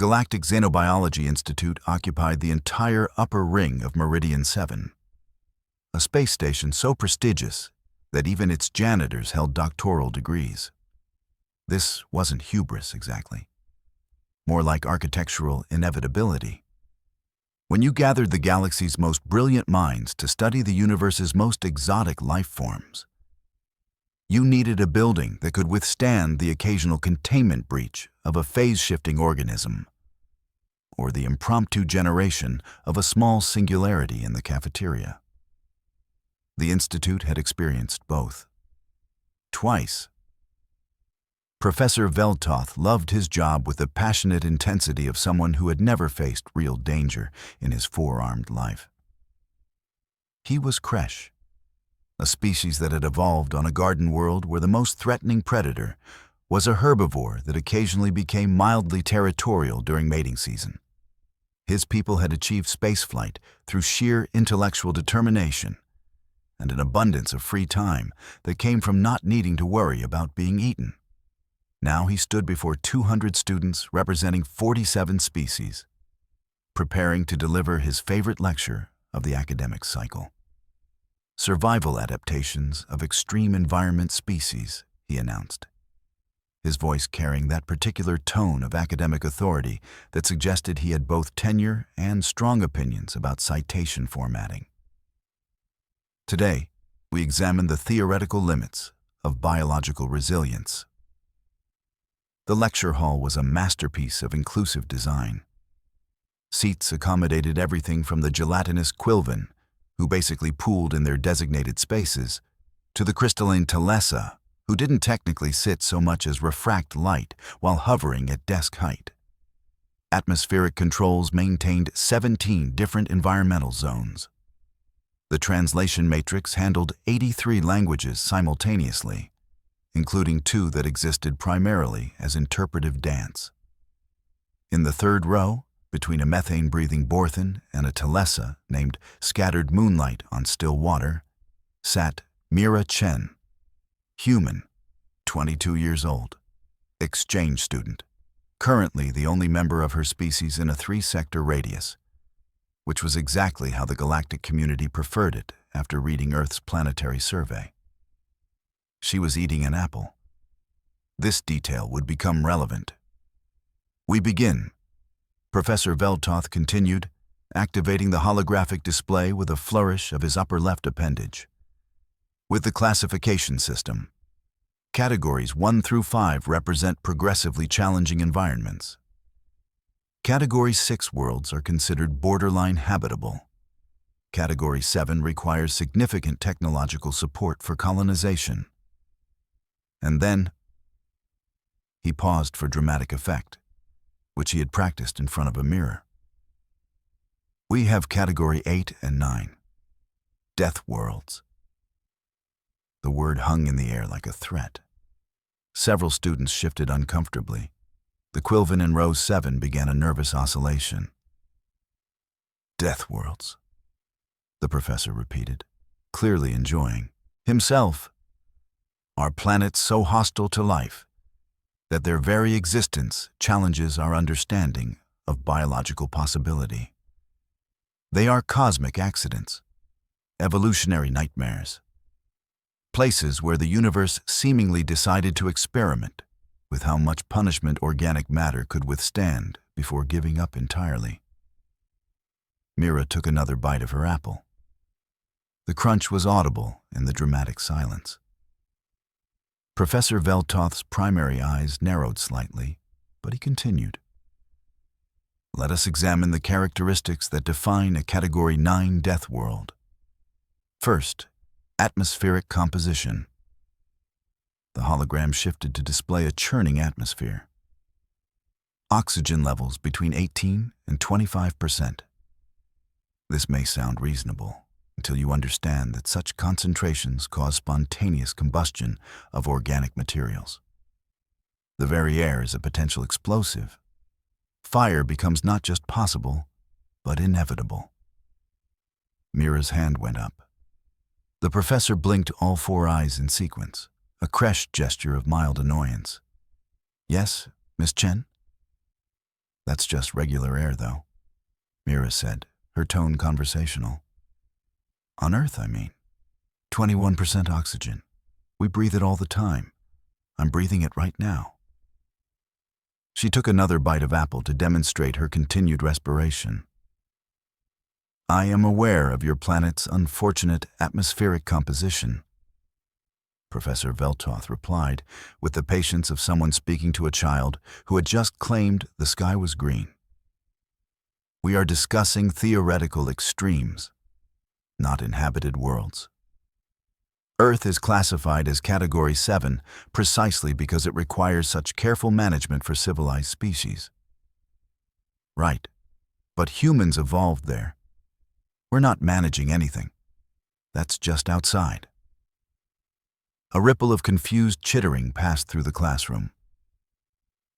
Galactic Xenobiology Institute occupied the entire upper ring of Meridian 7, a space station so prestigious that even its janitors held doctoral degrees. This wasn't hubris exactly, more like architectural inevitability. When you gathered the galaxy's most brilliant minds to study the universe's most exotic life forms, you needed a building that could withstand the occasional containment breach of a phase-shifting organism, or the impromptu generation of a small singularity in the cafeteria. The Institute had experienced both. Twice. Professor Veldtoth loved his job with the passionate intensity of someone who had never faced real danger in his four-armed life. He was Kresh, a species that had evolved on a garden world where the most threatening predator was a herbivore that occasionally became mildly territorial during mating season. His people had achieved spaceflight through sheer intellectual determination and an abundance of free time that came from not needing to worry about being eaten. Now he stood before 200 students representing 47 species, preparing to deliver his favorite lecture of the academic cycle. Survival adaptations of extreme environment species, he announced, his voice carrying that particular tone of academic authority that suggested he had both tenure and strong opinions about citation formatting. Today, we examine the theoretical limits of biological resilience. The lecture hall was a masterpiece of inclusive design. Seats accommodated everything from the gelatinous Quilvin, who basically pooled in their designated spaces, to the crystalline Telessa, who didn't technically sit so much as refract light while hovering at desk height. Atmospheric controls maintained 17 different environmental zones. The translation matrix handled 83 languages simultaneously, including 2 that existed primarily as interpretive dance. In the third row, between a methane-breathing Borthan and a Telessa named Scattered Moonlight on Still Water, sat Mira Chen, human, 22 years old, exchange student, currently the only member of her species in a 3-sector radius, which was exactly how the galactic community preferred it after reading Earth's planetary survey. She was eating an apple. This detail would become relevant. We begin, Professor Veldtoth continued, activating the holographic display with a flourish of his upper left appendage. With the classification system, Categories 1 through 5 represent progressively challenging environments. Category 6 worlds are considered borderline habitable. Category 7 requires significant technological support for colonization. And then, he paused for dramatic effect, which he had practiced in front of a mirror. We have Category 8 and 9, Death Worlds. The word hung in the air like a threat. Several students shifted uncomfortably. The Quilvin in row 7 began a nervous oscillation. Death Worlds, the professor repeated, clearly enjoying himself. Are planets so hostile to life that their very existence challenges our understanding of biological possibility. They are cosmic accidents, evolutionary nightmares, places where the universe seemingly decided to experiment with how much punishment organic matter could withstand before giving up entirely. Mira took another bite of her apple. The crunch was audible in the dramatic silence. Professor Veldtoth's primary eyes narrowed slightly, but he continued. Let us examine the characteristics that define a Category 9 death world. First, atmospheric composition. The hologram shifted to display a churning atmosphere. Oxygen levels between 18 and 25%. This may sound reasonable until you understand that such concentrations cause spontaneous combustion of organic materials. The very air is a potential explosive. Fire becomes not just possible, but inevitable. Mira's hand went up. The professor blinked all 4 eyes in sequence, a Kresh gesture of mild annoyance. Yes, Miss Chen? That's just regular air, though, Mira said, her tone conversational. On Earth, I mean. 21% oxygen. We breathe it all the time. I'm breathing it right now. She took another bite of apple to demonstrate her continued respiration. I am aware of your planet's unfortunate atmospheric composition, Professor Veltoth replied, with the patience of someone speaking to a child who had just claimed the sky was green. We are discussing theoretical extremes, not inhabited worlds. Earth is classified as Category 7 precisely because it requires such careful management for civilized species. Right, but humans evolved there. We're not managing anything. That's just outside. A ripple of confused chittering passed through the classroom.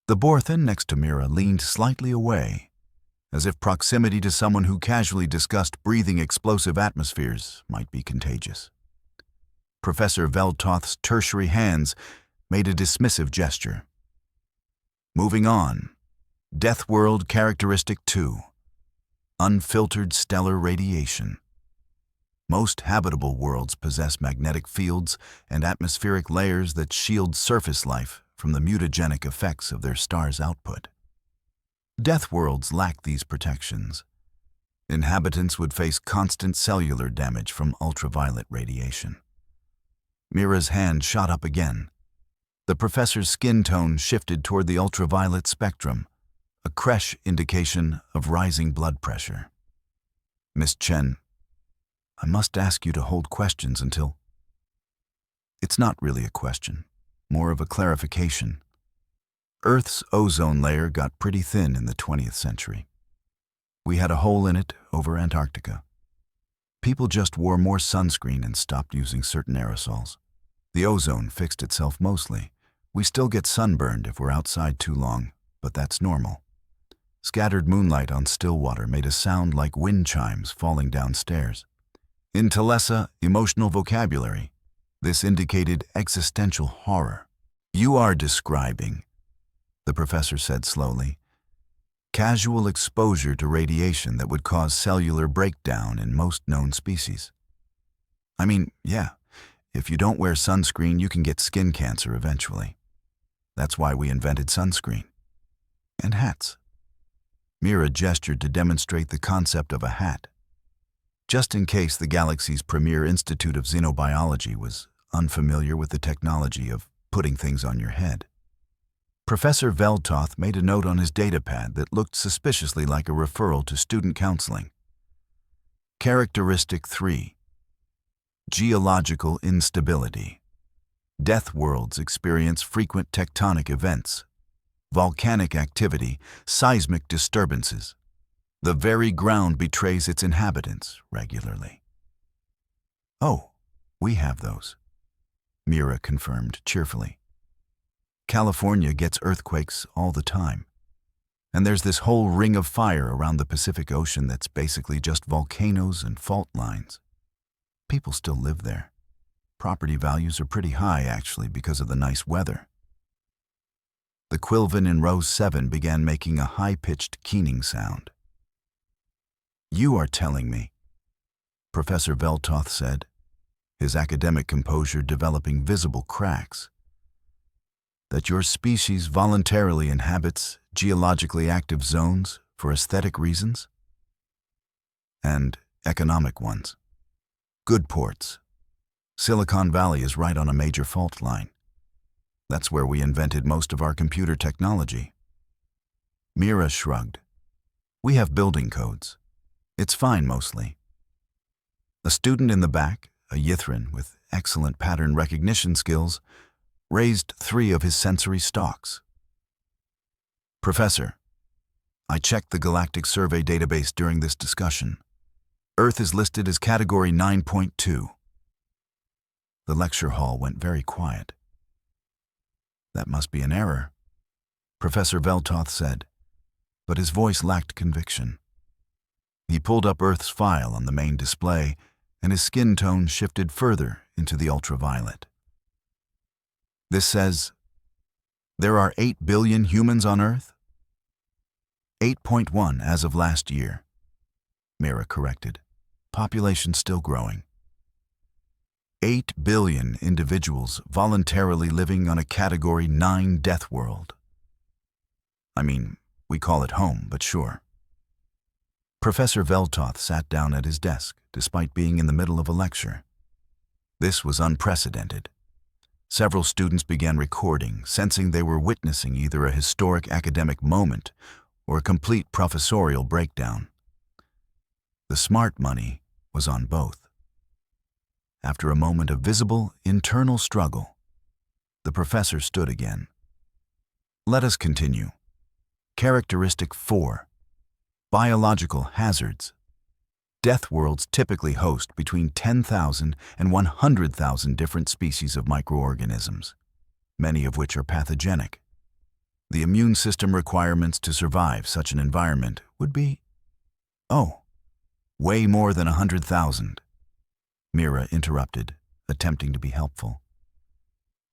The Borthan next to Mira leaned slightly away, as if proximity to someone who casually discussed breathing explosive atmospheres might be contagious. Professor Veltoth's tertiary hands made a dismissive gesture. Moving on. Deathworld Characteristic 2. Unfiltered stellar radiation. Most habitable worlds possess magnetic fields and atmospheric layers that shield surface life from the mutagenic effects of their star's output. Deathworlds lack these protections. Inhabitants would face constant cellular damage from ultraviolet radiation. Mira's hand shot up again. The professor's skin tone shifted toward the ultraviolet spectrum, a creche indication of rising blood pressure. Miss Chen, I must ask you to hold questions until... It's not really a question, more of a clarification. Earth's ozone layer got pretty thin in the 20th century. We had a hole in it over Antarctica. People just wore more sunscreen and stopped using certain aerosols. The ozone fixed itself mostly. We still get sunburned if we're outside too long, but that's normal. Scattered moonlight on still water made a sound like wind chimes falling downstairs. In Telesa emotional vocabulary, this indicated existential horror. You are describing, the professor said slowly, casual exposure to radiation that would cause cellular breakdown in most known species. I mean, yeah, if you don't wear sunscreen, you can get skin cancer eventually. That's why we invented sunscreen. And hats. Mira gestured to demonstrate the concept of a hat, just in case the galaxy's premier institute of xenobiology was unfamiliar with the technology of putting things on your head. Professor Veltoth made a note on his datapad that looked suspiciously like a referral to student counseling. Characteristic 3. Geological instability. Deathworlds experience frequent tectonic events, volcanic activity, seismic disturbances. The very ground betrays its inhabitants regularly. Oh, we have those, Mira confirmed cheerfully. California gets earthquakes all the time. And there's this whole ring of fire around the Pacific Ocean that's basically just volcanoes and fault lines. People still live there. Property values are pretty high, actually, because of the nice weather. The Quilvan in row 7 began making a high-pitched keening sound. You are telling me, Professor Veltoth said, his academic composure developing visible cracks, that your species voluntarily inhabits geologically active zones for aesthetic reasons? And economic ones. Good ports. Silicon Valley is right on a major fault line. That's where we invented most of our computer technology. Mira shrugged. We have building codes. It's fine mostly. A student in the back, a Yithrin with excellent pattern recognition skills, raised 3 of his sensory stalks. Professor, I checked the Galactic Survey database during this discussion. Earth is listed as Category 9.2. The lecture hall went very quiet. That must be an error, Professor Veltoth said, but his voice lacked conviction. He pulled up Earth's file on the main display, and his skin tone shifted further into the ultraviolet. This says, there are 8 billion humans on Earth? 8.1 as of last year. Mira corrected. Population still growing. 8 billion individuals voluntarily living on a Category 9 death world. I mean, we call it home, but sure. Professor Veltoth sat down at his desk, despite being in the middle of a lecture. This was unprecedented. Several students began recording, sensing they were witnessing either a historic academic moment or a complete professorial breakdown. The smart money was on both. After a moment of visible, internal struggle, the professor stood again. Let us continue. Characteristic 4. Biological hazards. Death worlds typically host between 10,000 and 100,000 different species of microorganisms, many of which are pathogenic. The immune system requirements to survive such an environment would be, way more than 100,000. Mira interrupted, attempting to be helpful.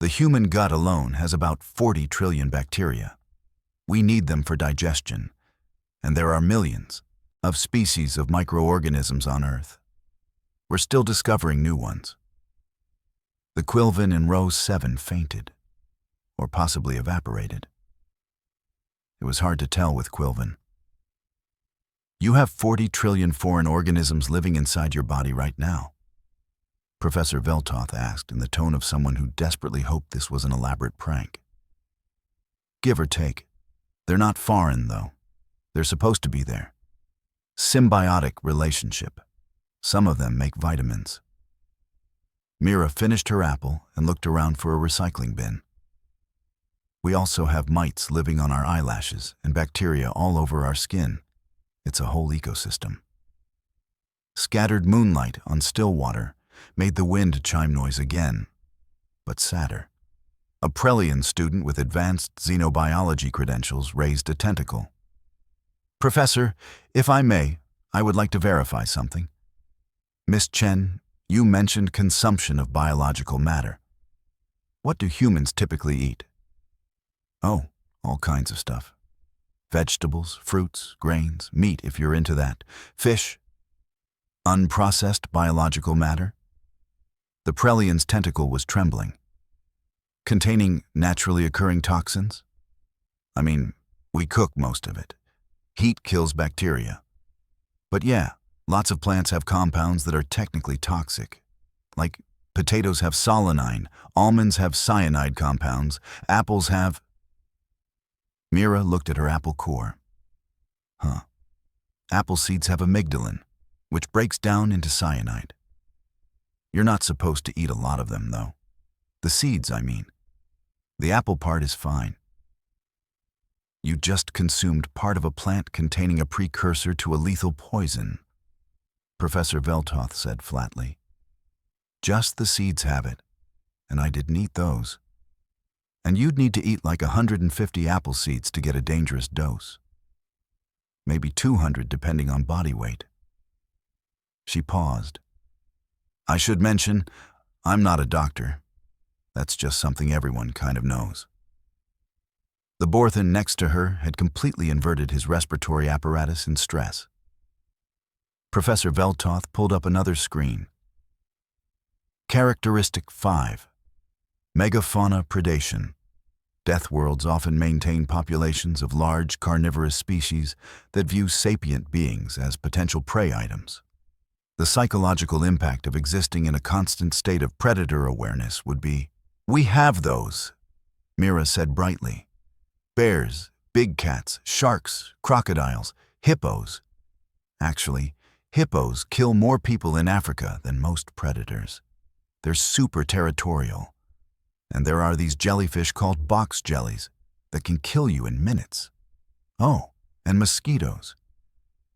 The human gut alone has about 40 trillion bacteria. We need them for digestion, and there are millions of species of microorganisms on Earth. We're still discovering new ones. The Quilvin in row 7 fainted, or possibly evaporated. It was hard to tell with Quilvin. You have 40 trillion foreign organisms living inside your body right now, Professor Veltoth asked in the tone of someone who desperately hoped this was an elaborate prank. Give or take. They're not foreign, though. They're supposed to be there. Symbiotic relationship. Some of them make vitamins. Mira finished her apple and looked around for a recycling bin. We also have mites living on our eyelashes and bacteria all over our skin. It's a whole ecosystem. Scattered moonlight on still water made the wind chime noise again, but sadder. A Prelian student with advanced xenobiology credentials raised a tentacle. Professor, if I may, I would like to verify something. Miss Chen, you mentioned consumption of biological matter. What do humans typically eat? Oh, all kinds of stuff. Vegetables, fruits, grains, meat if you're into that, fish. Unprocessed biological matter? The Prelian's tentacle was trembling. Containing naturally occurring toxins? I mean, we cook most of it. Heat kills bacteria. But yeah, lots of plants have compounds that are technically toxic. Like potatoes have solanine, almonds have cyanide compounds, apples have... Mira looked at her apple core. Apple seeds have amygdalin, which breaks down into cyanide. You're not supposed to eat a lot of them, though. The seeds, I mean. The apple part is fine. You just consumed part of a plant containing a precursor to a lethal poison, Professor Veltoth said flatly. Just the seeds have it, and I didn't eat those. And you'd need to eat like 150 apple seeds to get a dangerous dose. Maybe 200 depending on body weight. She paused. I should mention, I'm not a doctor. That's just something everyone kind of knows. The Borthan next to her had completely inverted his respiratory apparatus in stress. Professor Veltoth pulled up another screen. Characteristic 5. Megafauna predation. Death worlds often maintain populations of large carnivorous species that view sapient beings as potential prey items. The psychological impact of existing in a constant state of predator awareness would be, "We have those," Mira said brightly. Bears, big cats, sharks, crocodiles, hippos. Actually, hippos kill more people in Africa than most predators. They're super territorial. And there are these jellyfish called box jellies that can kill you in minutes. Oh, and mosquitoes.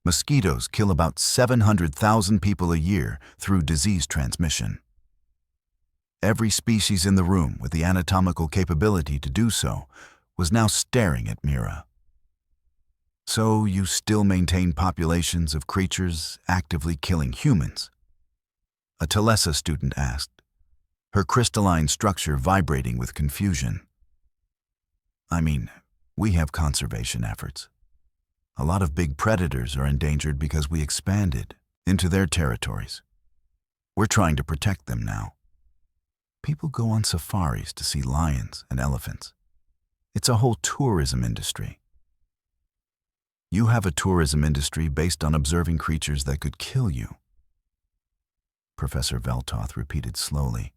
Mosquitoes kill about 700,000 people a year through disease transmission. Every species in the room with the anatomical capability to do so was now staring at Mira. So you still maintain populations of creatures actively killing humans? A Telesa student asked, her crystalline structure vibrating with confusion. I mean, we have conservation efforts. A lot of big predators are endangered because we expanded into their territories. We're trying to protect them now. People go on safaris to see lions and elephants. It's a whole tourism industry. You have a tourism industry based on observing creatures that could kill you. Professor Veltoth repeated slowly,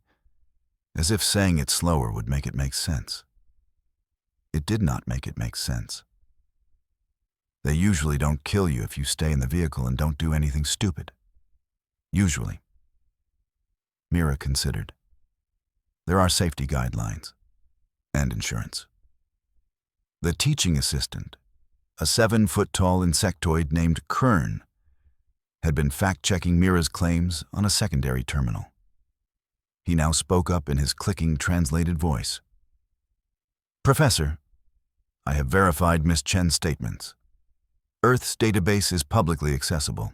as if saying it slower would make it make sense. It did not make it make sense. They usually don't kill you if you stay in the vehicle and don't do anything stupid. Usually. Mira considered. There are safety guidelines and insurance. The teaching assistant, a 7-foot-tall insectoid named Kern, had been fact-checking Mira's claims on a secondary terminal. He now spoke up in his clicking, translated voice. Professor, I have verified Miss Chen's statements. Earth's database is publicly accessible.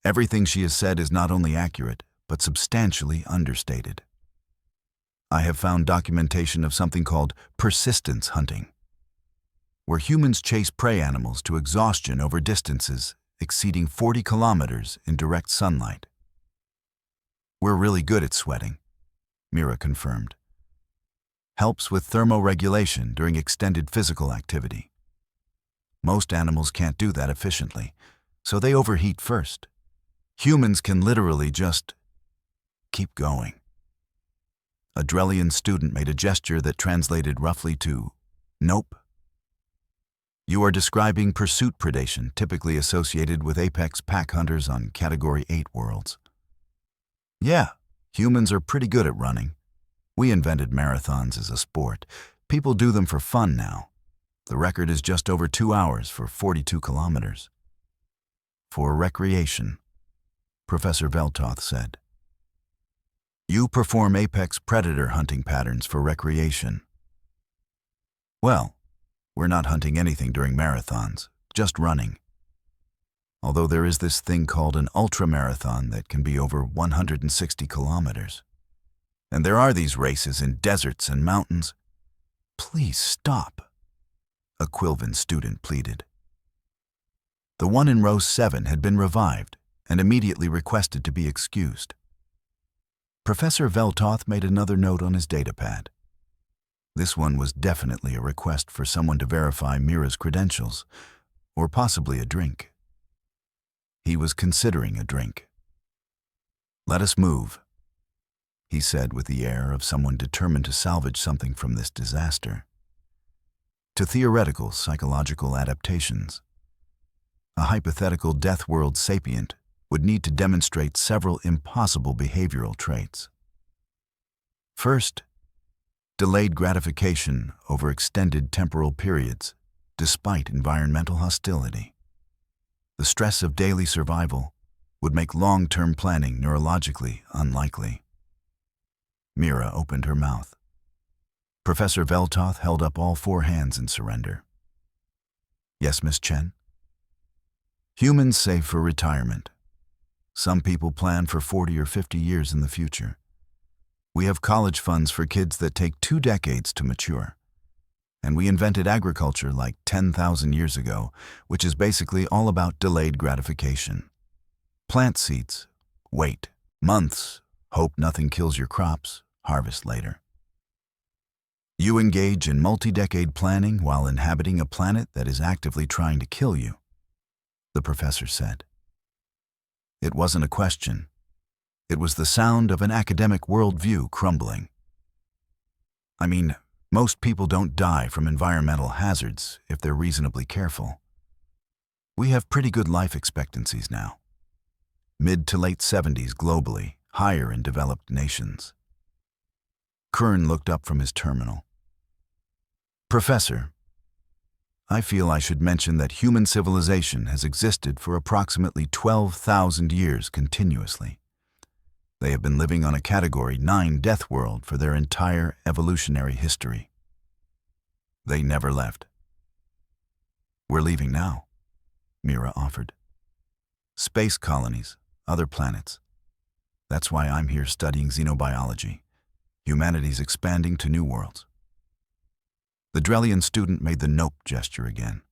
Everything she has said is not only accurate, but substantially understated. I have found documentation of something called persistence hunting, where humans chase prey animals to exhaustion over distances exceeding 40 kilometers in direct sunlight. We're really good at sweating, Mira confirmed. Helps with thermoregulation during extended physical activity. Most animals can't do that efficiently, so they overheat first. Humans can literally just keep going. A Drellian student made a gesture that translated roughly to, nope. You are describing pursuit predation typically associated with apex pack hunters on Category 8 worlds. Yeah, humans are pretty good at running. We invented marathons as a sport. People do them for fun now. The record is just over 2 hours for 42 kilometers. For recreation, Professor Veltoth said. You perform apex predator hunting patterns for recreation. Well, we're not hunting anything during marathons, just running. Although there is this thing called an ultramarathon that can be over 160 kilometers. And there are these races in deserts and mountains. Please stop, a Quilvan student pleaded. The one in row 7 had been revived and immediately requested to be excused. Professor Veltoth made another note on his datapad. This one was definitely a request for someone to verify Mira's credentials, or possibly a drink. He was considering a drink. Let us move, he said with the air of someone determined to salvage something from this disaster. To theoretical psychological adaptations. A hypothetical Deathworld sapient would need to demonstrate several impossible behavioral traits. First, delayed gratification over extended temporal periods, despite environmental hostility. The stress of daily survival would make long-term planning neurologically unlikely. Mira opened her mouth. Professor Veltoth held up all 4 hands in surrender. Yes, Miss Chen? Humans save for retirement. Some people plan for 40 or 50 years in the future. We have college funds for kids that take 2 decades to mature. And we invented agriculture like 10,000 years ago, which is basically all about delayed gratification. Plant seeds, wait, months, hope nothing kills your crops, harvest later. You engage in multi-decade planning while inhabiting a planet that is actively trying to kill you, the professor said. It wasn't a question. It was the sound of an academic worldview crumbling. I mean, most people don't die from environmental hazards if they're reasonably careful. We have pretty good life expectancies now. Mid to late 70s globally, higher in developed nations. Kern looked up from his terminal. Professor, I feel I should mention that human civilization has existed for approximately 12,000 years continuously. They have been living on a Category 9 Deathworld for their entire evolutionary history. They never left. We're leaving now, Mira offered. Space colonies, other planets. That's why I'm here studying xenobiology. Humanity's expanding to new worlds. The Drellian student made the nope gesture again.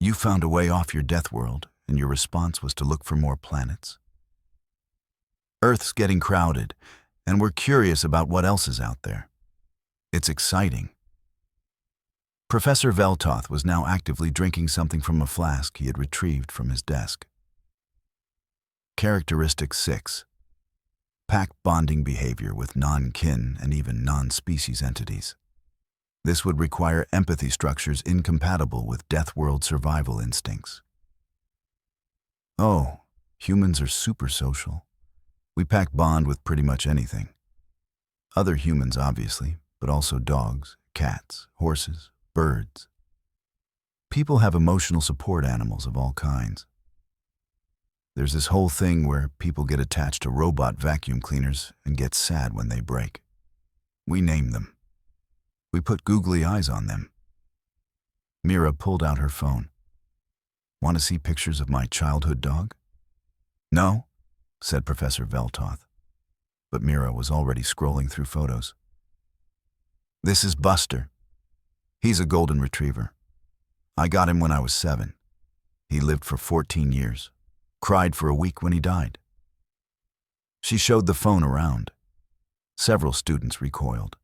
You found a way off your Deathworld, and your response was to look for more planets? Earth's getting crowded, and we're curious about what else is out there. It's exciting. Professor Veltoth was now actively drinking something from a flask he had retrieved from his desk. Characteristic 6. Pack bonding behavior with non-kin and even non-species entities. This would require empathy structures incompatible with Deathworld survival instincts. Oh, humans are super social. We pack bond with pretty much anything. Other humans, obviously, but also dogs, cats, horses, birds. People have emotional support animals of all kinds. There's this whole thing where people get attached to robot vacuum cleaners and get sad when they break. We name them. We put googly eyes on them. Mira pulled out her phone. Want to see pictures of my childhood dog? No, said Professor Veltoth. But Mira was already scrolling through photos. This is Buster. He's a golden retriever. I got him when I was 7. He lived for 14 years. Cried for a week when he died. She showed the phone around. Several students recoiled.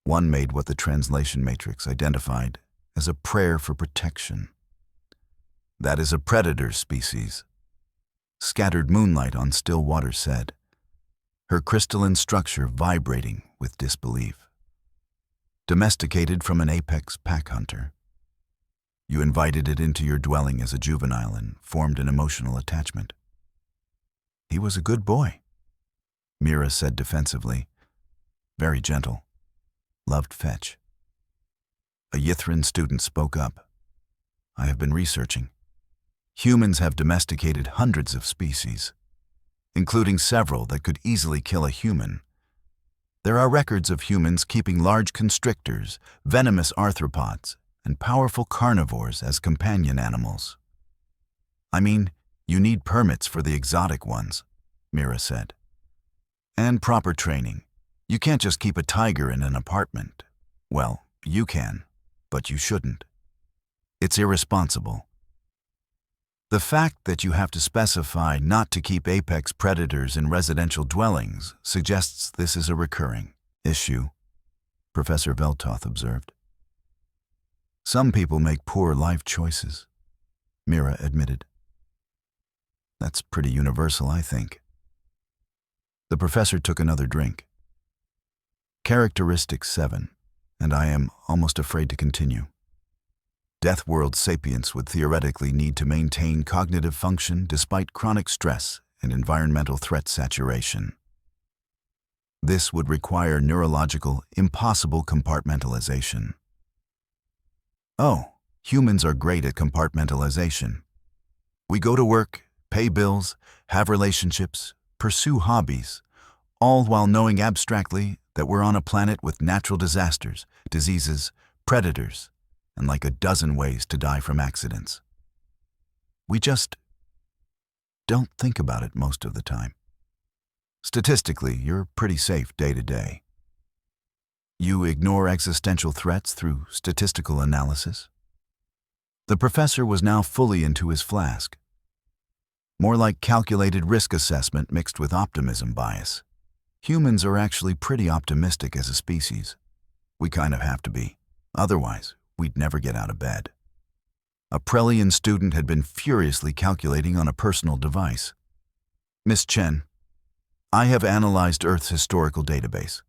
One made what the translation matrix identified as a prayer for protection. That is a predator species. Scattered moonlight on still water said, her crystalline structure vibrating with disbelief. Domesticated from an apex pack hunter. You invited it into your dwelling as a juvenile and formed an emotional attachment. He was a good boy, Mira said defensively. Very gentle. Loved fetch. A Yithrin student spoke up. I have been researching. Humans have domesticated hundreds of species, including several that could easily kill a human. There are records of humans keeping large constrictors, venomous arthropods, and powerful carnivores as companion animals. I mean, you need permits for the exotic ones, Mira said. And proper training. You can't just keep a tiger in an apartment. Well, you can, but you shouldn't. It's irresponsible. The fact that you have to specify not to keep apex predators in residential dwellings suggests this is a recurring issue, Professor Veltoth observed. Some people make poor life choices, Mira admitted. That's pretty universal, I think. The professor took another drink. Characteristic 7, and I am almost afraid to continue. Deathworld sapients would theoretically need to maintain cognitive function despite chronic stress and environmental threat saturation. This would require neurological, impossible compartmentalization. Oh, humans are great at compartmentalization. We go to work, pay bills, have relationships, pursue hobbies, all while knowing abstractly that we're on a planet with natural disasters, diseases, predators, and like a dozen ways to die from accidents. We just don't think about it most of the time. Statistically, you're pretty safe day to day. You ignore existential threats through statistical analysis. The professor was now fully into his flask. More like calculated risk assessment mixed with optimism bias. Humans are actually pretty optimistic as a species. We kind of have to be. Otherwise, we'd never get out of bed. A Prelian student had been furiously calculating on a personal device. Miss Chen, I have analyzed Earth's historical database.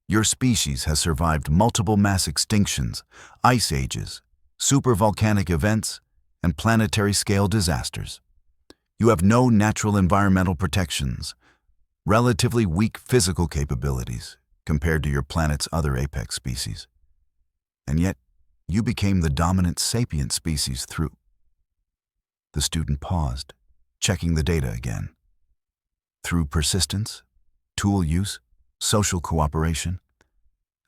Your species has survived multiple mass extinctions, ice ages, supervolcanic events, and planetary-scale disasters. You have no natural environmental protections, relatively weak physical capabilities compared to your planet's other apex species. And yet, you became the dominant sapient species through... The student paused, checking the data again. Through persistence, tool use, social cooperation,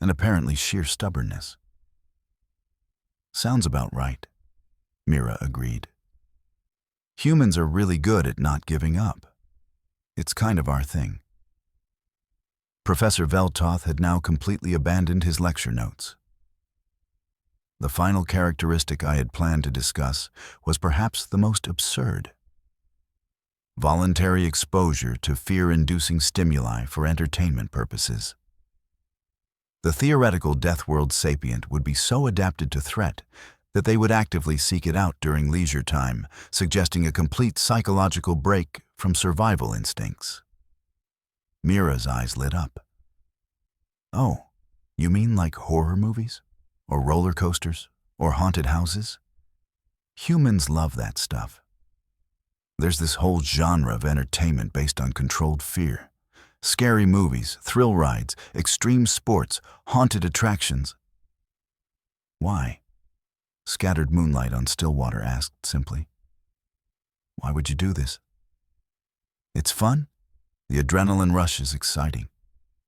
and apparently sheer stubbornness. Sounds about right, Mira agreed. Humans are really good at not giving up. It's kind of our thing. Professor Veltoth had now completely abandoned his lecture notes. The final characteristic I had planned to discuss was perhaps the most absurd. Voluntary exposure to fear-inducing stimuli for entertainment purposes. The theoretical Deathworld sapient would be so adapted to threat that they would actively seek it out during leisure time, suggesting a complete psychological break from survival instincts. Mira's eyes lit up. Oh, you mean like horror movies? Or roller coasters? Or haunted houses? Humans love that stuff. There's this whole genre of entertainment based on controlled fear. Scary movies, thrill rides, extreme sports, haunted attractions. Why? Scattered moonlight on Stillwater asked simply. Why would you do this? It's fun. The adrenaline rush is exciting.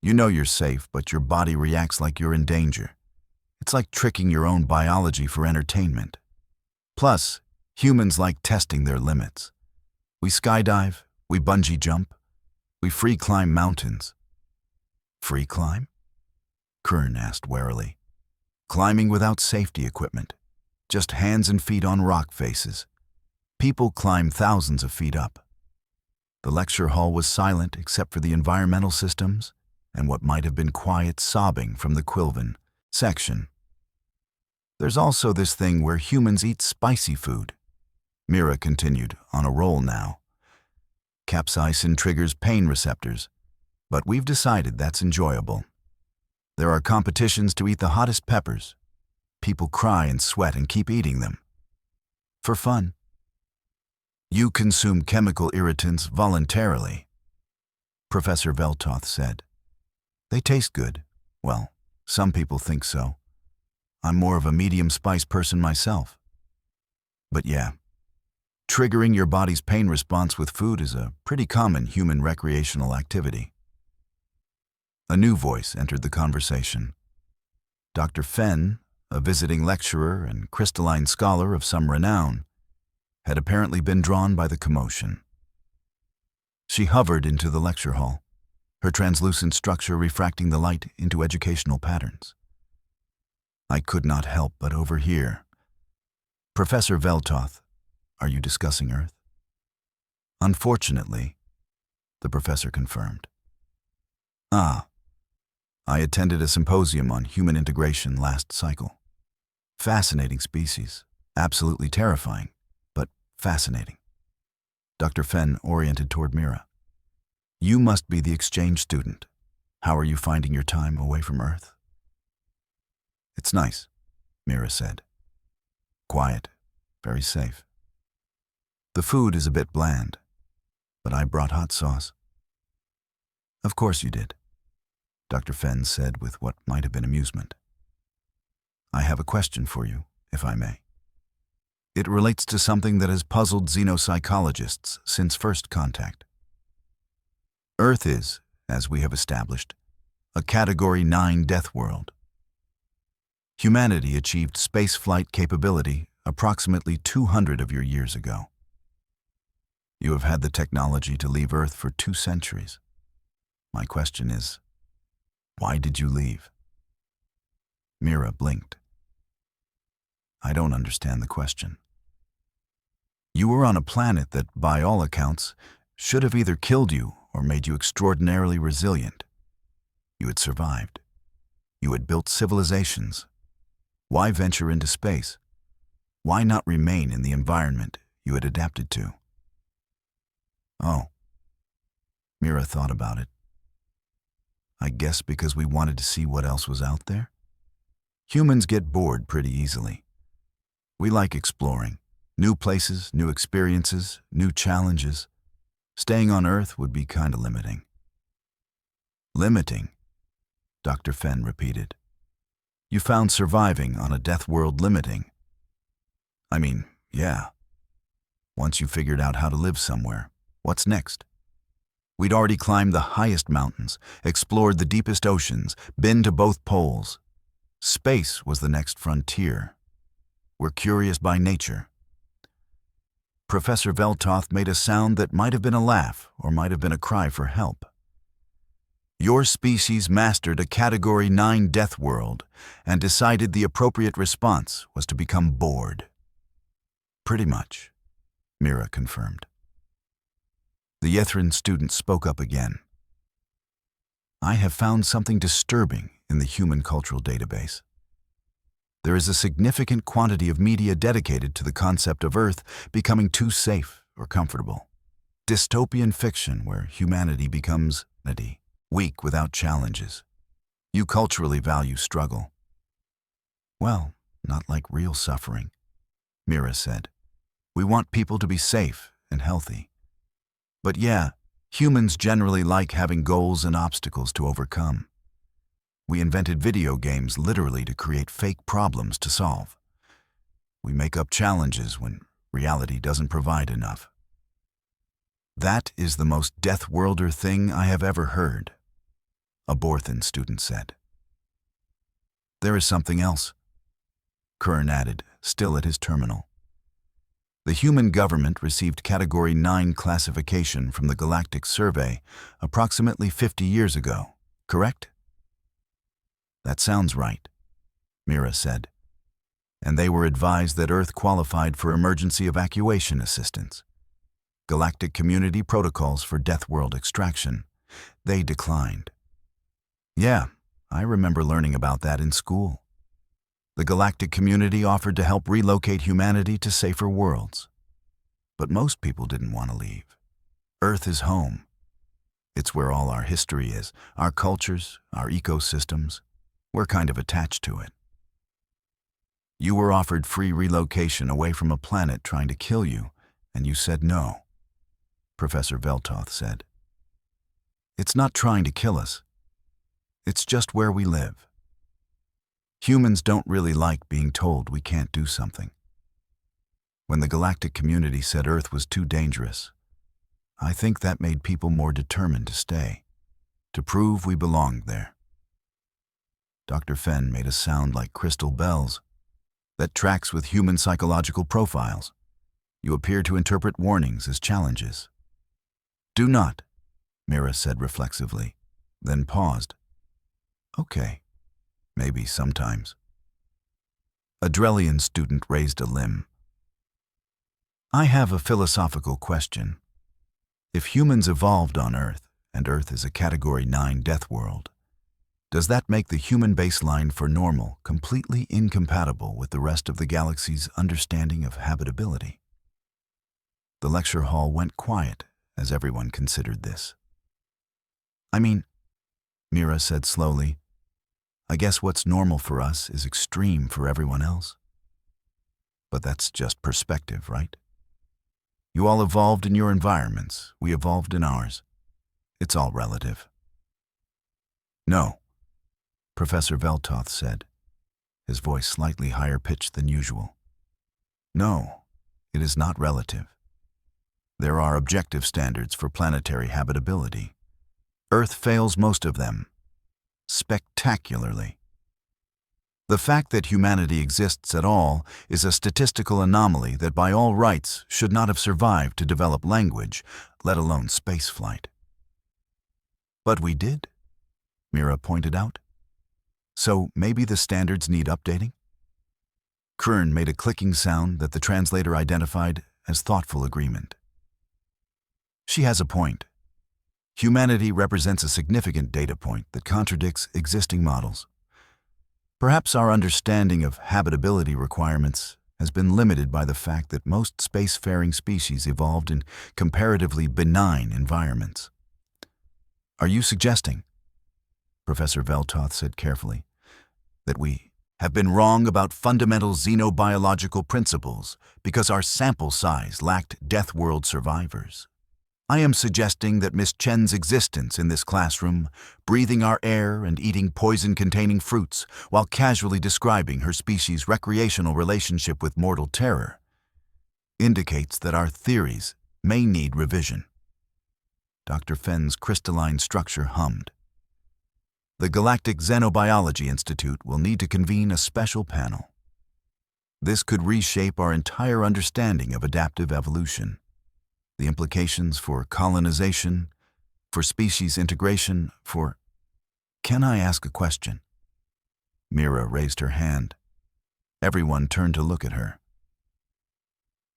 You know you're safe, but your body reacts like you're in danger. It's like tricking your own biology for entertainment. Plus, humans like testing their limits. We skydive, we bungee jump, we free climb mountains. Free climb? Kern asked warily. Climbing without safety equipment. Just hands and feet on rock faces. People climb thousands of feet up. The lecture hall was silent except for the environmental systems and what might have been quiet sobbing from the Quilvan section. There's also this thing where humans eat spicy food. Mira continued, on a roll now. Capsaicin triggers pain receptors, but we've decided that's enjoyable. There are competitions to eat the hottest peppers. People cry and sweat and keep eating them. For fun. You consume chemical irritants voluntarily, Professor Veltoth said. They taste good. Well, some people think so. I'm more of a medium spice person myself. But yeah, triggering your body's pain response with food is a pretty common human recreational activity. A new voice entered the conversation. Dr. Fenn, a visiting lecturer and crystalline scholar of some renown, had apparently been drawn by the commotion. She hovered into the lecture hall, her translucent structure refracting the light into educational patterns. I could not help but overhear. Professor Veltoth, are you discussing Earth? Unfortunately, the professor confirmed. Ah, I attended a symposium on human integration last cycle. Fascinating species, absolutely terrifying, but fascinating. Dr. Fenn oriented toward Mira. You must be the exchange student. How are you finding your time away from Earth? It's nice, Mira said. Quiet, very safe. The food is a bit bland, but I brought hot sauce. Of course you did, Dr. Fenn said with what might have been amusement. I have a question for you, if I may. It relates to something that has puzzled xenopsychologists since first contact. Earth is, as we have established, a Category 9 death world. Humanity achieved spaceflight capability approximately 200 of your years ago. You have had the technology to leave Earth for 2 centuries. My question is, why did you leave? Mira blinked. I don't understand the question. You were on a planet that, by all accounts, should have either killed you or made you extraordinarily resilient. You had survived. You had built civilizations. Why venture into space? Why not remain in the environment you had adapted to? Oh. Mira thought about it. I guess because we wanted to see what else was out there? Humans get bored pretty easily. We like exploring. New places, new experiences, new challenges. Staying on Earth would be kind of limiting. Limiting? Dr. Fenn repeated. You found surviving on a death world limiting. I mean, yeah. Once you figured out how to live somewhere, what's next? We'd already climbed the highest mountains, explored the deepest oceans, been to both poles. Space was the next frontier. We're curious by nature. Professor Veltoth made a sound that might have been a laugh or might have been a cry for help. Your species mastered a Category 9 death world and decided the appropriate response was to become bored. Pretty much, Mira confirmed. The Yethrin student spoke up again. I have found something disturbing in the human cultural database. There is a significant quantity of media dedicated to the concept of Earth becoming too safe or comfortable. Dystopian fiction where humanity becomes weak without challenges. You culturally value struggle. Well, not like real suffering, Mira said. We want people to be safe and healthy. But yeah, humans generally like having goals and obstacles to overcome. We invented video games literally to create fake problems to solve. We make up challenges when reality doesn't provide enough. That is the most Deathworlder thing I have ever heard, a Borthan student said. There is something else, Kern added, still at his terminal. The human government received Category 9 classification from the Galactic Survey approximately 50 years ago, correct? That sounds right, Mira said. And they were advised that Earth qualified for emergency evacuation assistance. Galactic Community protocols for Deathworld extraction. They declined. Yeah, I remember learning about that in school. The Galactic Community offered to help relocate humanity to safer worlds. But most people didn't want to leave. Earth is home. It's where all our history is, our cultures, our ecosystems. We're kind of attached to it. You were offered free relocation away from a planet trying to kill you, and you said no, Professor Veltoth said. It's not trying to kill us. It's just where we live. Humans don't really like being told we can't do something. When the Galactic Community said Earth was too dangerous, I think that made people more determined to stay, to prove we belonged there. Dr. Fenn made a sound like crystal bells. That tracks with human psychological profiles. You appear to interpret warnings as challenges. Do not, Mira said reflexively, then paused. Okay, maybe sometimes. A Drellian student raised a limb. I have a philosophical question. If humans evolved on Earth, and Earth is a Category 9 death world, does that make the human baseline for normal completely incompatible with the rest of the galaxy's understanding of habitability? The lecture hall went quiet as everyone considered this. I mean, Mira said slowly, I guess what's normal for us is extreme for everyone else. But that's just perspective, right? You all evolved in your environments, we evolved in ours. It's all relative. No, Professor Veltoth said, his voice slightly higher pitched than usual. No, it is not relative. There are objective standards for planetary habitability. Earth fails most of them, spectacularly. The fact that humanity exists at all is a statistical anomaly that by all rights should not have survived to develop language, let alone spaceflight. But we did, Mira pointed out. So maybe the standards need updating? Kern made a clicking sound that the translator identified as thoughtful agreement. She has a point. Humanity represents a significant data point that contradicts existing models. Perhaps our understanding of habitability requirements has been limited by the fact that most spacefaring species evolved in comparatively benign environments. Are you suggesting, Professor Veltoth said carefully, that we have been wrong about fundamental xenobiological principles because our sample size lacked Deathworld survivors? I am suggesting that Miss Chen's existence in this classroom, breathing our air and eating poison-containing fruits while casually describing her species' recreational relationship with mortal terror, indicates that our theories may need revision. Dr. Fenn's crystalline structure hummed. The Galactic Xenobiology Institute will need to convene a special panel. This could reshape our entire understanding of adaptive evolution. The implications for colonization, for species integration, for Can I ask a question? Mira raised her hand. Everyone turned to look at her.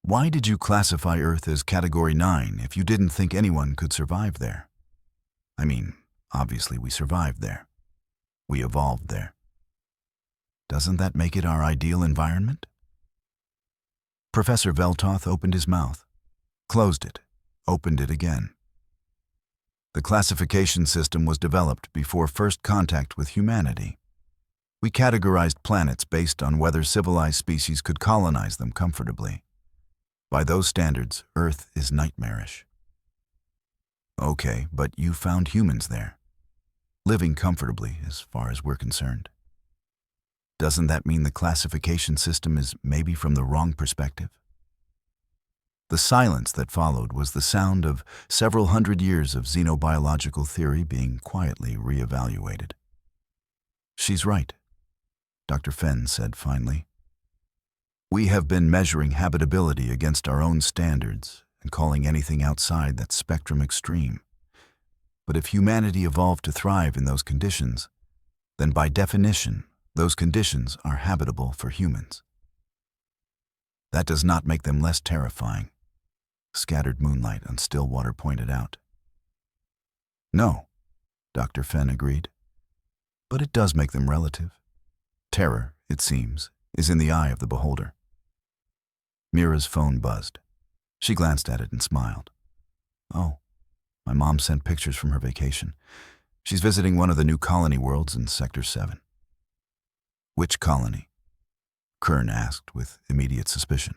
Why did you classify Earth as Category 9 if you didn't think anyone could survive there? I mean, obviously we survived there. We evolved there. Doesn't that make it our ideal environment? Professor Veltoth opened his mouth, closed it, opened it again. The classification system was developed before first contact with humanity. We categorized planets based on whether civilized species could colonize them comfortably. By those standards, Earth is nightmarish. Okay, but you found humans there, living comfortably as far as we're concerned. Doesn't that mean the classification system is maybe from the wrong perspective? The silence that followed was the sound of several hundred years of xenobiological theory being quietly reevaluated. She's right, Dr. Fenn said finally. We have been measuring habitability against our own standards and calling anything outside that spectrum extreme. But if humanity evolved to thrive in those conditions, then by definition, those conditions are habitable for humans. That does not make them less terrifying, scattered moonlight on still water pointed out. No, Dr. Fenn agreed, but it does make them relative. Terror, it seems, is in the eye of the beholder. Mira's phone buzzed. She glanced at it and smiled. Oh, my mom sent pictures from her vacation. She's visiting one of the new colony worlds in Sector 7. Which colony? Kern asked with immediate suspicion.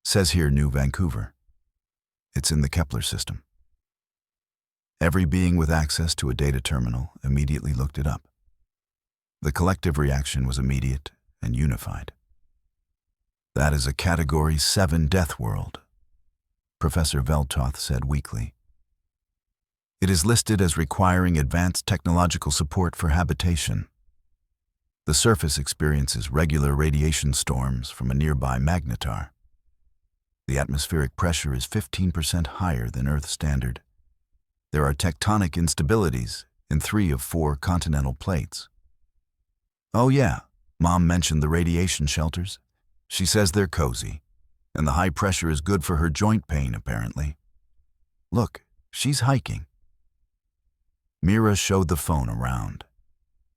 Says here New Vancouver. It's in the Kepler system. Every being with access to a data terminal immediately looked it up. The collective reaction was immediate and unified. That is a Category 7 Deathworld, Professor Veltoth said weakly. It is listed as requiring advanced technological support for habitation. The surface experiences regular radiation storms from a nearby magnetar. The atmospheric pressure is 15% higher than Earth standard. There are tectonic instabilities in 3 of 4 continental plates. Oh yeah, Mom mentioned the radiation shelters. She says they're cozy, and the high pressure is good for her joint pain, apparently. Look, she's hiking. Mira showed the phone around.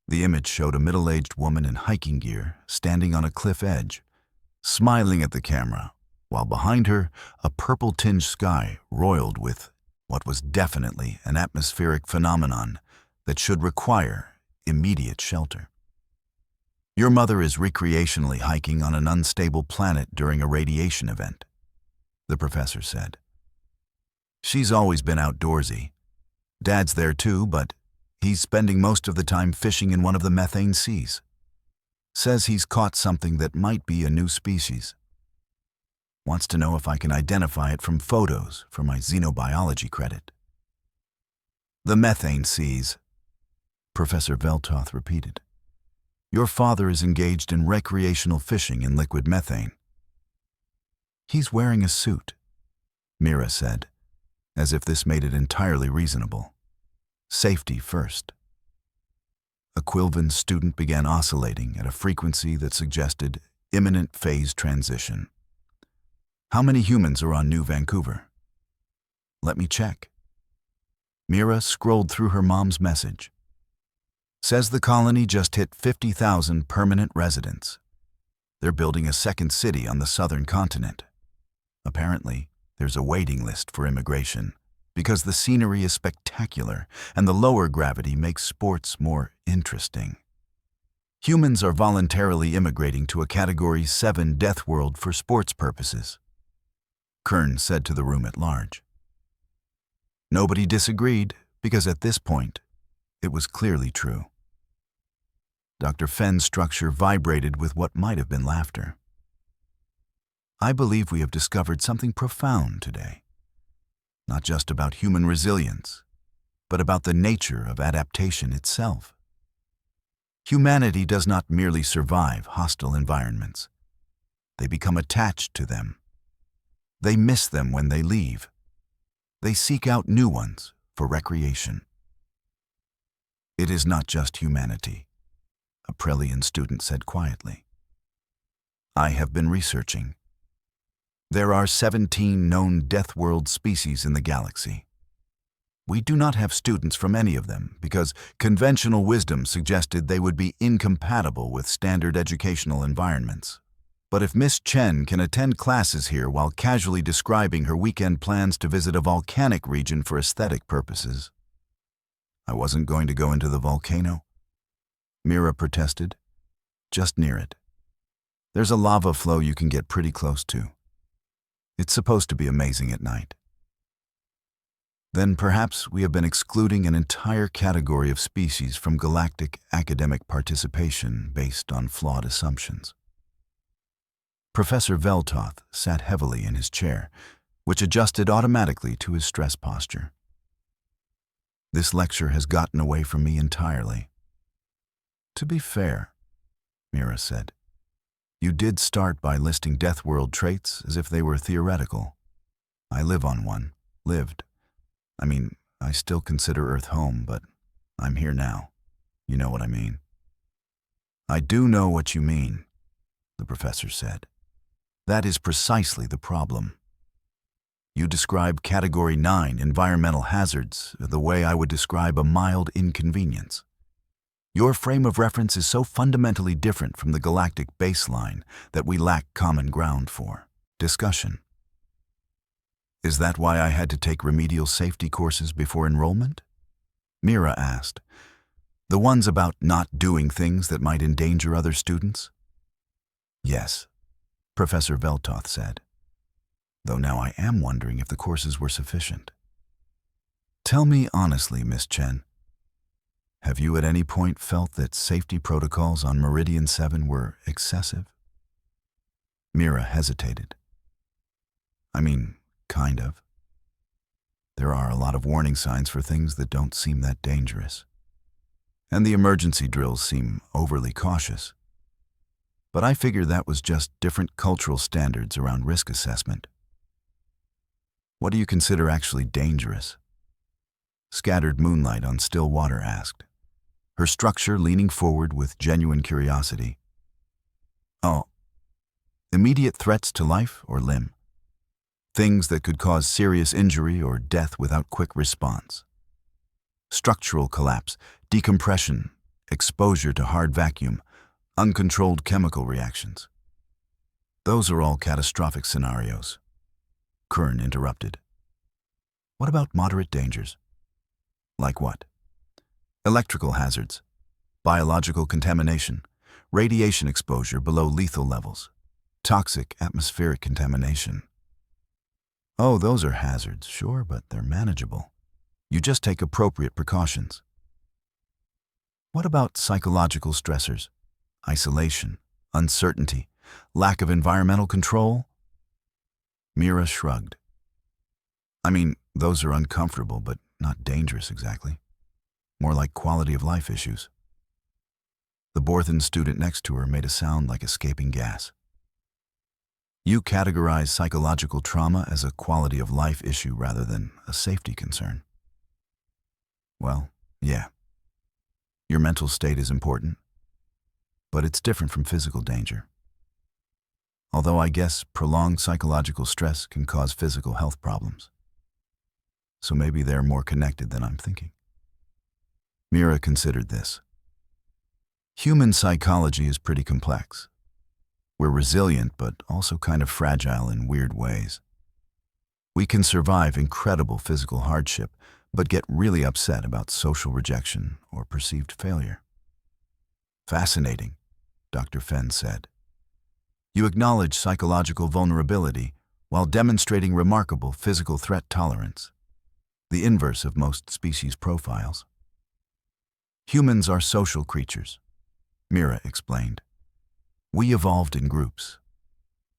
The image showed a middle-aged woman in hiking gear standing on a cliff edge, smiling at the camera, while behind her, a purple-tinged sky roiled with what was definitely an atmospheric phenomenon that should require immediate shelter. Your mother is recreationally hiking on an unstable planet during a radiation event, the professor said. She's always been outdoorsy. Dad's there too, but he's spending most of the time fishing in one of the methane seas. Says he's caught something that might be a new species. Wants to know if I can identify it from photos for my xenobiology credit. The methane seas, Professor Veltoth repeated. Your father is engaged in recreational fishing in liquid methane. He's wearing a suit, Mira said, as if this made it entirely reasonable. Safety first. A Quilvan student began oscillating at a frequency that suggested imminent phase transition. How many humans are on New Vancouver? Let me check. Mira scrolled through her mom's message. Says the colony just hit 50,000 permanent residents. They're building a second city on the southern continent. Apparently, there's a waiting list for immigration because the scenery is spectacular and the lower gravity makes sports more interesting. Humans are voluntarily immigrating to a Category 7 Deathworld for sports purposes, Kern said to the room at large. Nobody disagreed because at this point, it was clearly true. Dr. Fenn's structure vibrated with what might have been laughter. I believe we have discovered something profound today. Not just about human resilience, but about the nature of adaptation itself. Humanity does not merely survive hostile environments. They become attached to them. They miss them when they leave. They seek out new ones for recreation. It is not just humanity, a Prelian student said quietly. I have been researching. There are 17 known Deathworld species in the galaxy. We do not have students from any of them because conventional wisdom suggested they would be incompatible with standard educational environments. But if Miss Chen can attend classes here while casually describing her weekend plans to visit a volcanic region for aesthetic purposes. I wasn't going to go into the volcano, Mira protested. Just near it. There's a lava flow you can get pretty close to. It's supposed to be amazing at night. Then perhaps we have been excluding an entire category of species from galactic academic participation based on flawed assumptions. Professor Veltoth sat heavily in his chair, which adjusted automatically to his stress posture. This lecture has gotten away from me entirely. To be fair, Mira said, you did start by listing Deathworld traits as if they were theoretical. I live on one. Lived. I still consider Earth home, but I'm here now. You know what I mean. I do know what you mean, the professor said. That is precisely the problem. You describe Category 9 environmental hazards the way I would describe a mild inconvenience. Your frame of reference is so fundamentally different from the galactic baseline that we lack common ground for discussion. Is that why I had to take remedial safety courses before enrollment? Mira asked. The ones about not doing things that might endanger other students? Yes, Professor Veltoth said. Though now I am wondering if the courses were sufficient. Tell me honestly, Miss Chen, have you at any point felt that safety protocols on Meridian 7 were excessive? Mira hesitated. Kind of. There are a lot of warning signs for things that don't seem that dangerous. And the emergency drills seem overly cautious. But I figure that was just different cultural standards around risk assessment. What do you consider actually dangerous? Scattered Moonlight on Still Water asked, her structure leaning forward with genuine curiosity. Oh, immediate threats to life or limb. Things that could cause serious injury or death without quick response. Structural collapse, decompression, exposure to hard vacuum, uncontrolled chemical reactions. Those are all catastrophic scenarios. Kern interrupted. What about moderate dangers? Like what? Electrical hazards, biological contamination, radiation exposure below lethal levels, toxic atmospheric contamination. Oh, those are hazards, sure, but they're manageable. You just take appropriate precautions. What about psychological stressors? Isolation, uncertainty, lack of environmental control? Mira shrugged. Those are uncomfortable, but not dangerous exactly. More like quality of life issues. The Borthan student next to her made a sound like escaping gas. You categorize psychological trauma as a quality of life issue rather than a safety concern. Well, yeah. Your mental state is important, but it's different from physical danger. Although I guess prolonged psychological stress can cause physical health problems. So maybe they're more connected than I'm thinking. Mira considered this. Human psychology is pretty complex. We're resilient, but also kind of fragile in weird ways. We can survive incredible physical hardship, but get really upset about social rejection or perceived failure. Fascinating, Dr. Fenn said. You acknowledge psychological vulnerability while demonstrating remarkable physical threat tolerance, the inverse of most species profiles. Humans are social creatures, Mira explained. We evolved in groups.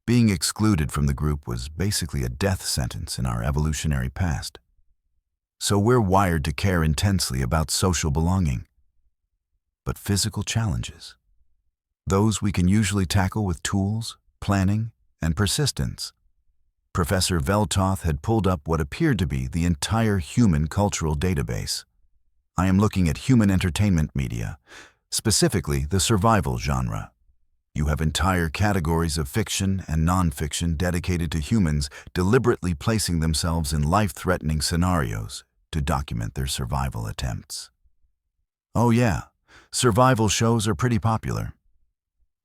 Being excluded from the group was basically a death sentence in our evolutionary past. So we're wired to care intensely about social belonging. But physical challenges, those we can usually tackle with tools, planning, and persistence. Professor Veltoth had pulled up what appeared to be the entire human cultural database. I am looking at human entertainment media, specifically the survival genre. You have entire categories of fiction and non-fiction dedicated to humans deliberately placing themselves in life-threatening scenarios to document their survival attempts. Oh yeah, survival shows are pretty popular.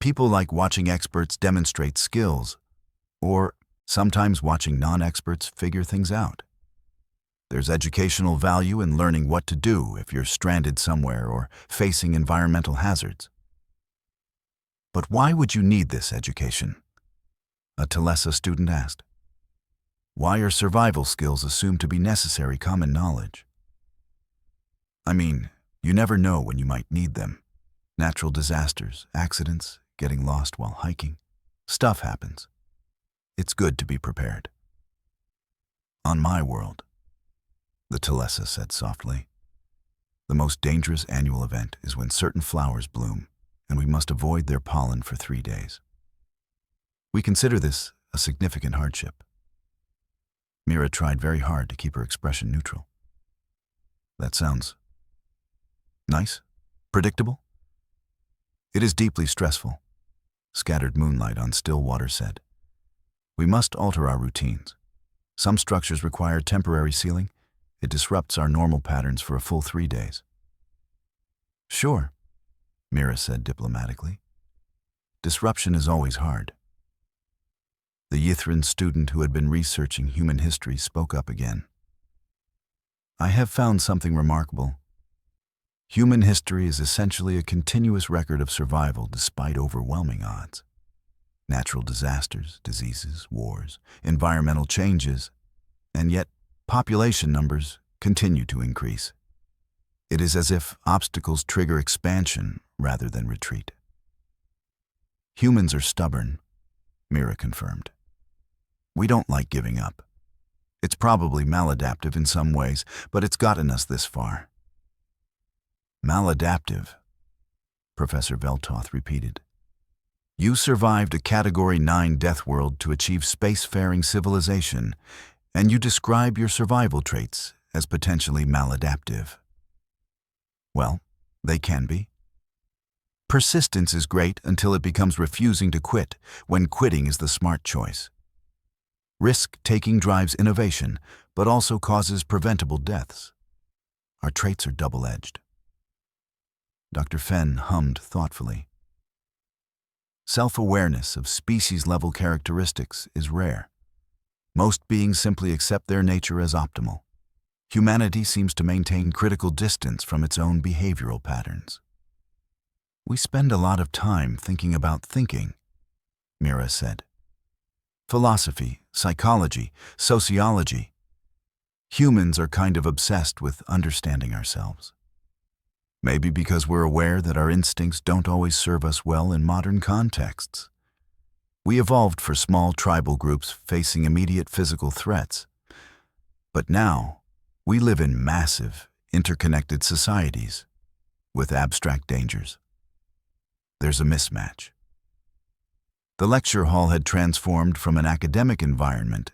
People like watching experts demonstrate skills, or sometimes watching non-experts figure things out. There's educational value in learning what to do if you're stranded somewhere or facing environmental hazards. But why would you need this education? A Telesa student asked. Why are survival skills assumed to be necessary common knowledge? I mean, you never know when you might need them. Natural disasters, accidents, getting lost while hiking. Stuff happens. It's good to be prepared. On my world, the Telesa said softly, the most dangerous annual event is when certain flowers bloom, and we must avoid their pollen for 3 days. We consider this a significant hardship. Mira tried very hard to keep her expression neutral. That sounds nice? Predictable? It is deeply stressful, scattered moonlight on still water said. We must alter our routines. Some structures require temporary sealing. It disrupts our normal patterns for a full 3 days. Sure, Mira said diplomatically. Disruption is always hard. The Yithrin student who had been researching human history spoke up again. I have found something remarkable. Human history is essentially a continuous record of survival despite overwhelming odds. Natural disasters, diseases, wars, environmental changes, and yet population numbers continue to increase. It is as if obstacles trigger expansion rather than retreat. Humans are stubborn, Mira confirmed. We don't like giving up. It's probably maladaptive in some ways, but it's gotten us this far. Maladaptive, Professor Veltoth repeated. You survived a Category 9 Deathworld to achieve spacefaring civilization, and you describe your survival traits as potentially maladaptive. Well, they can be. Persistence is great until it becomes refusing to quit, when quitting is the smart choice. Risk-taking drives innovation, but also causes preventable deaths. Our traits are double-edged. Dr. Fenn hummed thoughtfully. Self-awareness of species-level characteristics is rare. Most beings simply accept their nature as optimal. Humanity seems to maintain critical distance from its own behavioral patterns. We spend a lot of time thinking about thinking, Mira said. Philosophy, psychology, sociology. Humans are kind of obsessed with understanding ourselves. Maybe because we're aware that our instincts don't always serve us well in modern contexts. We evolved for small tribal groups facing immediate physical threats. But now, we live in massive, interconnected societies with abstract dangers. There's a mismatch. The lecture hall had transformed from an academic environment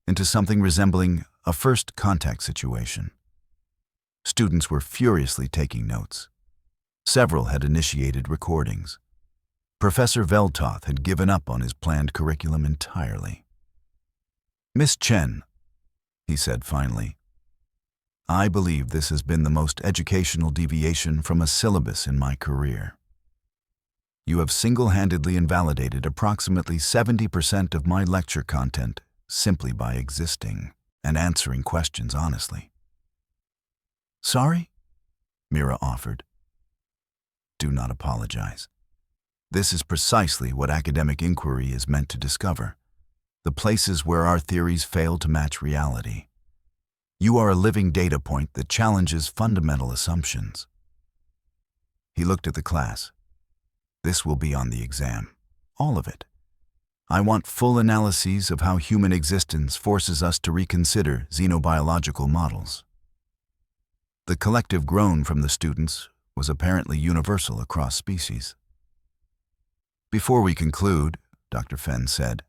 into something resembling a first contact situation. Students were furiously taking notes. Several had initiated recordings. Professor Veltoth had given up on his planned curriculum entirely. Miss Chen, he said finally, I believe this has been the most educational deviation from a syllabus in my career. You have single-handedly invalidated approximately 70% of my lecture content simply by existing and answering questions honestly. Sorry? Mira offered. Do not apologize. This is precisely what academic inquiry is meant to discover, the places where our theories fail to match reality. You are a living data point that challenges fundamental assumptions. He looked at the class. This will be on the exam, all of it. I want full analyses of how human existence forces us to reconsider xenobiological models. The collective groan from the students was apparently universal across species. Before we conclude, Dr. Fenn said,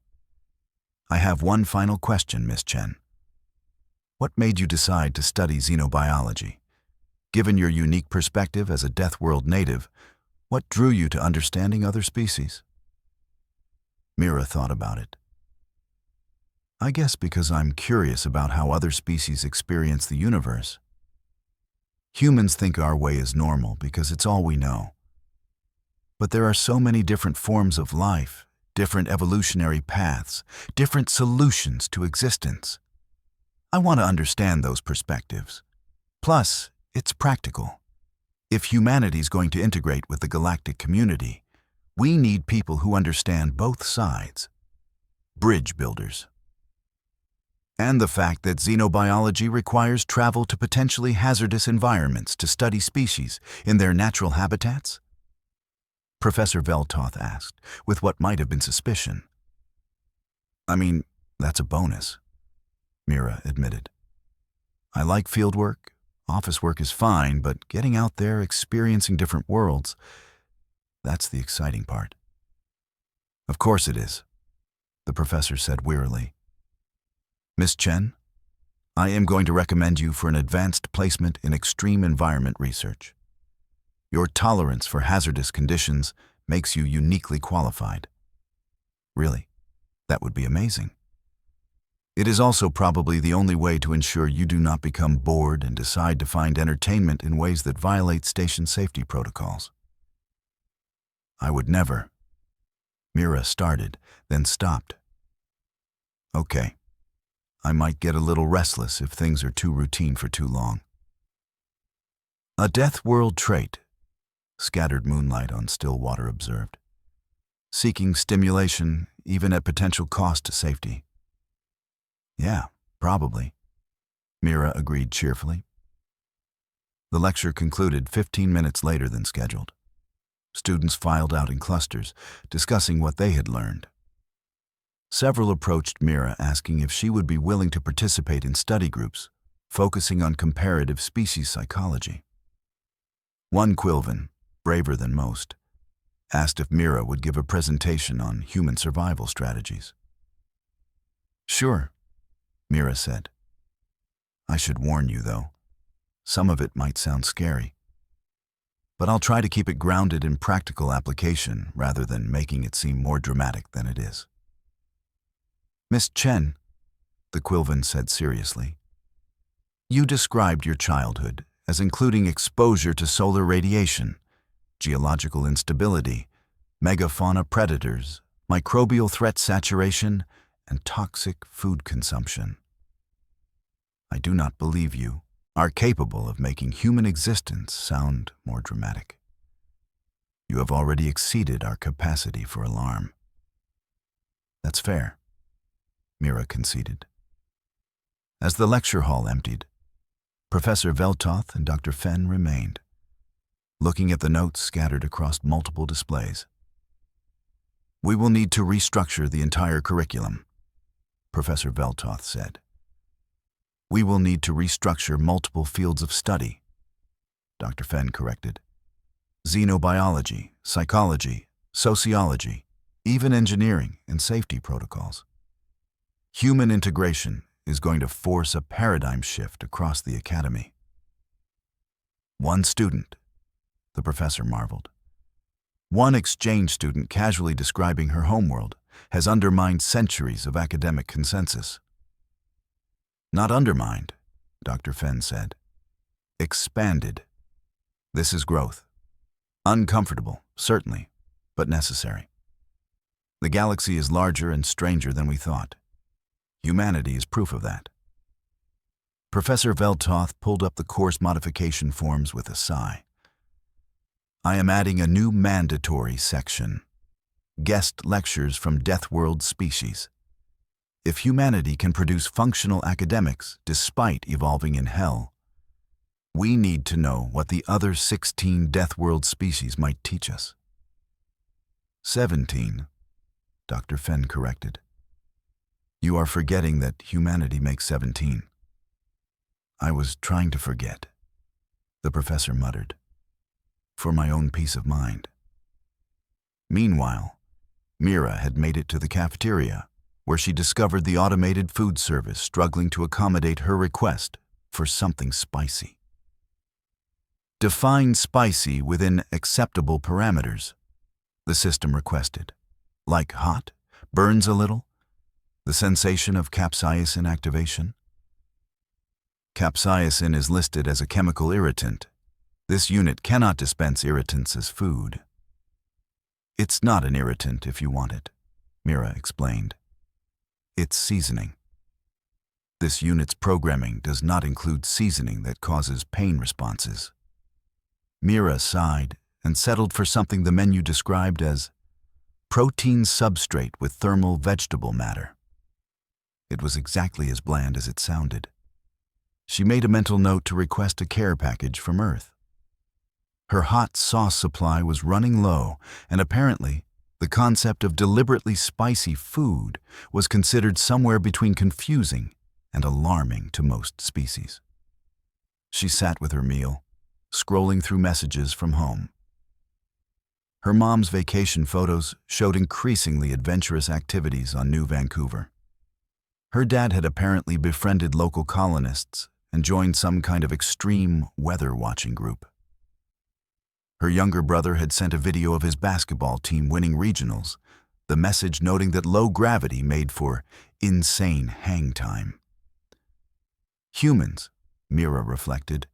I have one final question, Miss Chen. What made you decide to study xenobiology? Given your unique perspective as a Deathworld native, what drew you to understanding other species? Mira thought about it. I guess because I'm curious about how other species experience the universe. Humans think our way is normal because it's all we know. But there are so many different forms of life, different evolutionary paths, different solutions to existence. I want to understand those perspectives. Plus, it's practical. If humanity's going to integrate with the galactic community, we need people who understand both sides. Bridge builders. And the fact that xenobiology requires travel to potentially hazardous environments to study species in their natural habitats? Professor Veltoth asked, with what might have been suspicion. I mean, that's a bonus, Mira admitted. I like field work, office work is fine, but getting out there, experiencing different worlds, that's the exciting part. Of course it is, the professor said wearily. Miss Chen, I am going to recommend you for an advanced placement in extreme environment research. Your tolerance for hazardous conditions makes you uniquely qualified. Really, that would be amazing. It is also probably the only way to ensure you do not become bored and decide to find entertainment in ways that violate station safety protocols. I would never. Mira started, then stopped. Okay. I might get a little restless if things are too routine for too long. A Deathworld trait, scattered moonlight on still water observed. Seeking stimulation, even at potential cost to safety. Yeah, probably, Mira agreed cheerfully. The lecture concluded 15 minutes later than scheduled. Students filed out in clusters, discussing what they had learned. Several approached Mira asking if she would be willing to participate in study groups, focusing on comparative species psychology. One Quilvan, braver than most, asked if Mira would give a presentation on human survival strategies. Sure, Mira said. I should warn you, though. Some of it might sound scary. But I'll try to keep it grounded in practical application rather than making it seem more dramatic than it is. Miss Chen, the Quilvan said seriously, you described your childhood as including exposure to solar radiation, geological instability, megafauna predators, microbial threat saturation, and toxic food consumption. I do not believe you are capable of making human existence sound more dramatic. You have already exceeded our capacity for alarm. That's fair, Mira conceded. As the lecture hall emptied, Professor Veltoth and Dr. Fenn remained, looking at the notes scattered across multiple displays. We will need to restructure the entire curriculum, Professor Veltoth said. We will need to restructure multiple fields of study, Dr. Fenn corrected. Xenobiology, psychology, sociology, even engineering and safety protocols. Human integration is going to force a paradigm shift across the academy. One student, the professor marveled. One exchange student casually describing her homeworld has undermined centuries of academic consensus. Not undermined, Dr. Fenn said. Expanded. This is growth. Uncomfortable, certainly, but necessary. The galaxy is larger and stranger than we thought. Humanity is proof of that. Professor Veltoth pulled up the course modification forms with a sigh. I am adding a new mandatory section. Guest lectures from Deathworld species. If humanity can produce functional academics despite evolving in hell, we need to know what the other 16 Deathworld species might teach us. 17, Dr. Fenn corrected. You are forgetting that humanity makes 17. I was trying to forget, the professor muttered, for my own peace of mind. Meanwhile, Mira had made it to the cafeteria, where she discovered the automated food service struggling to accommodate her request for something spicy. Define spicy within acceptable parameters, the system requested. Like hot, burns a little, the sensation of capsaicin activation. Capsaicin is listed as a chemical irritant. This unit cannot dispense irritants as food. It's not an irritant if you want it, Mira explained. It's seasoning. This unit's programming does not include seasoning that causes pain responses. Mira sighed and settled for something the menu described as protein substrate with thermal vegetable matter. It was exactly as bland as it sounded. She made a mental note to request a care package from Earth. Her hot sauce supply was running low, and apparently, the concept of deliberately spicy food was considered somewhere between confusing and alarming to most species. She sat with her meal, scrolling through messages from home. Her mom's vacation photos showed increasingly adventurous activities on New Vancouver. Her dad had apparently befriended local colonists and joined some kind of extreme weather-watching group. Her younger brother had sent a video of his basketball team winning regionals, the message noting that low gravity made for insane hang time. Humans, Mira reflected,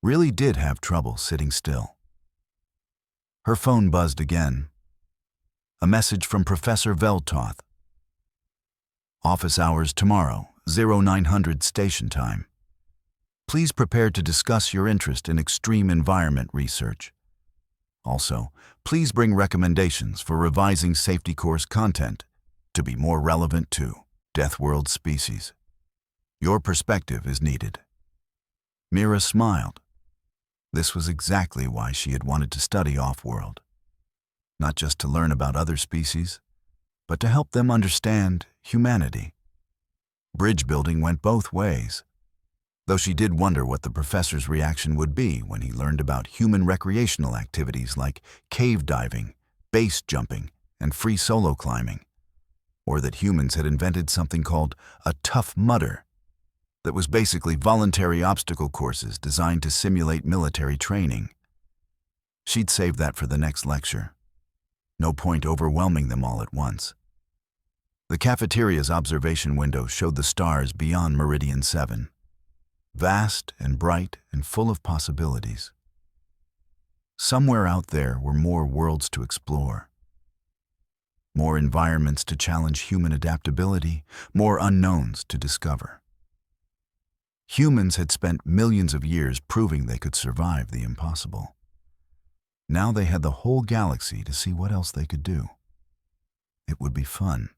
really did have trouble sitting still. Her phone buzzed again. A message from Professor Veltoth. Office hours tomorrow, 0900 station time. Please prepare to discuss your interest in extreme environment research. Also, please bring recommendations for revising safety course content to be more relevant to Deathworld species. Your perspective is needed. Mira smiled. This was exactly why she had wanted to study off-world. Not just to learn about other species, but to help them understand humanity. Bridge building went both ways, though she did wonder what the professor's reaction would be when he learned about human recreational activities like cave diving, base jumping, and free solo climbing, or that humans had invented something called a Tough Mudder that was basically voluntary obstacle courses designed to simulate military training. She'd save that for the next lecture. No point overwhelming them all at once. The cafeteria's observation window showed the stars beyond Meridian 7. Vast and bright and full of possibilities. Somewhere out there were more worlds to explore. More environments to challenge human adaptability, more unknowns to discover. Humans had spent millions of years proving they could survive the impossible. Now they had the whole galaxy to see what else they could do. It would be fun.